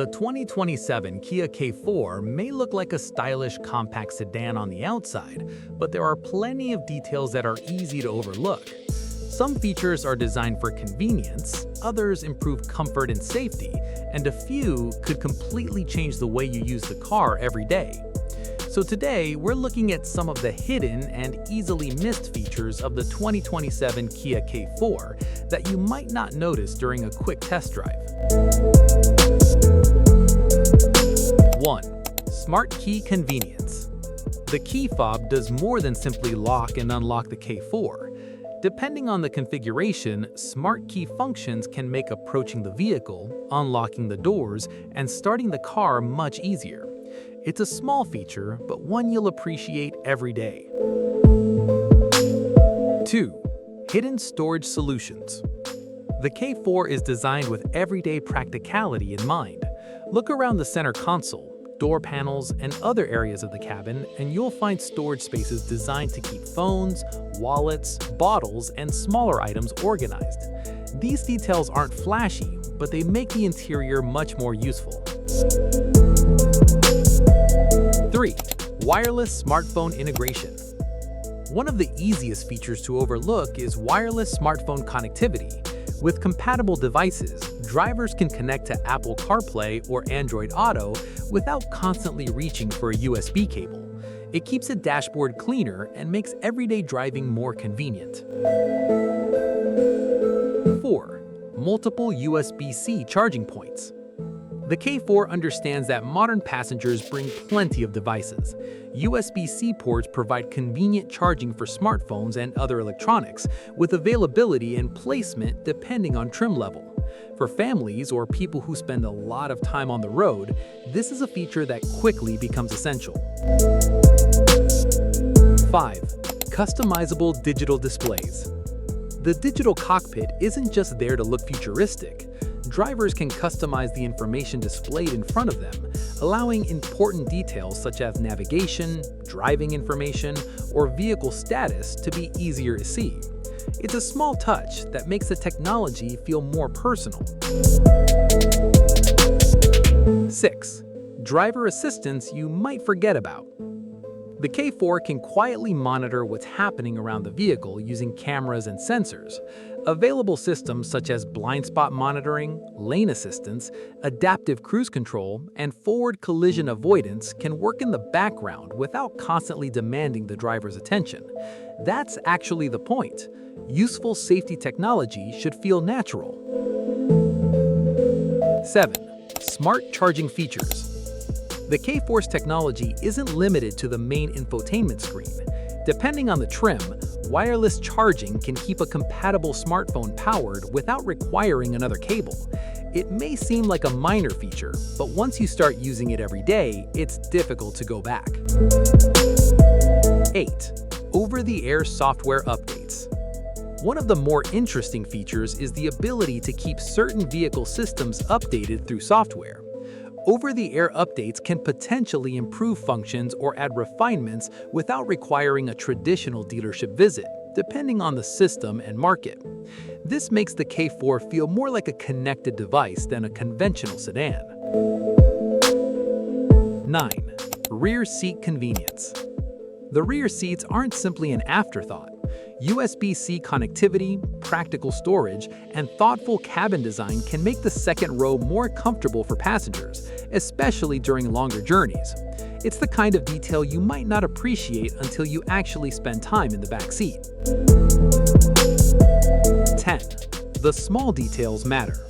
The 2027 Kia K4 may look like a stylish compact sedan on the outside, but there are plenty of details that are easy to overlook. Some features are designed for convenience, others improve comfort and safety, and a few could completely change the way you use the car every day. So today, we're looking at some of the hidden and easily missed features of the 2027 Kia K4 that you might not notice during a quick test drive. 1. Smart Key Convenience. The key fob does more than simply lock and unlock the K4. Depending on the configuration, smart key functions can make approaching the vehicle, unlocking the doors, and starting the car much easier. It's a small feature, but one you'll appreciate every day. 2. Hidden Storage Solutions. The K4 is designed with everyday practicality in mind. Look around the center console, door panels, and other areas of the cabin, and you'll find storage spaces designed to keep phones, wallets, bottles, and smaller items organized. These details aren't flashy, but they make the interior much more useful. 3. Wireless smartphone integration. One of the easiest features to overlook is wireless smartphone connectivity. With compatible devices, drivers can connect to Apple CarPlay or Android Auto without constantly reaching for a USB cable. It keeps the dashboard cleaner and makes everyday driving more convenient. 4. Multiple USB-C charging points. The K4 understands that modern passengers bring plenty of devices. USB-C ports provide convenient charging for smartphones and other electronics, with availability and placement depending on trim level. For families or people who spend a lot of time on the road, this is a feature that quickly becomes essential. 5. Customizable digital displays. The digital cockpit isn't just there to look futuristic. Drivers can customize the information displayed in front of them, allowing important details such as navigation, driving information, or vehicle status to be easier to see. It's a small touch that makes the technology feel more personal. 6. Driver assistance you might forget about. The K4 can quietly monitor what's happening around the vehicle using cameras and sensors. Available systems such as blind spot monitoring, lane assistance, adaptive cruise control, and forward collision avoidance can work in the background without constantly demanding the driver's attention. That's actually the point. Useful safety technology should feel natural. 7. Smart charging features. The K4's technology isn't limited to the main infotainment screen. Depending on the trim, wireless charging can keep a compatible smartphone powered without requiring another cable. It may seem like a minor feature, but once you start using it every day, it's difficult to go back. 8. Over-the-air software updates. One of the more interesting features is the ability to keep certain vehicle systems updated through software. Over-the-air updates can potentially improve functions or add refinements without requiring a traditional dealership visit, depending on the system and market. This makes the K4 feel more like a connected device than a conventional sedan. 9. Rear seat convenience. The rear seats aren't simply an afterthought. USB-C connectivity, practical storage, and thoughtful cabin design can make the second row more comfortable for passengers, especially during longer journeys. It's the kind of detail you might not appreciate until you actually spend time in the back seat. 10. The small details matter.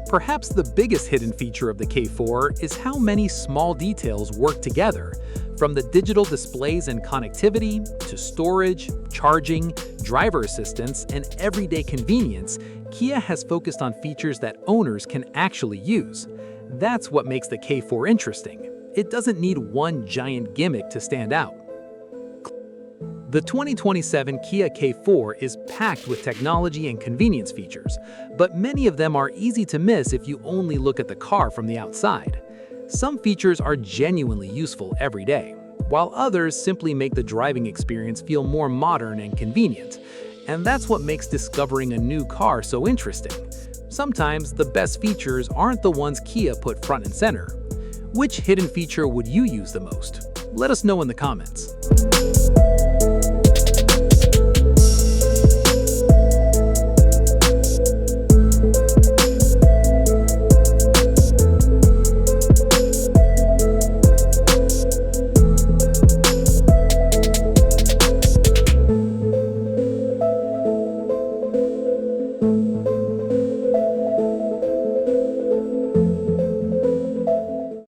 Perhaps the biggest hidden feature of the K4 is how many small details work together. From the digital displays and connectivity, to storage, charging, driver assistance, and everyday convenience, Kia has focused on features that owners can actually use. That's what makes the K4 interesting. It doesn't need one giant gimmick to stand out. The 2027 Kia K4 is packed with technology and convenience features, but many of them are easy to miss if you only look at the car from the outside. Some features are genuinely useful every day, while others simply make the driving experience feel more modern and convenient. And that's what makes discovering a new car so interesting. Sometimes the best features aren't the ones Kia put front and center. Which hidden feature would you use the most? Let us know in the comments.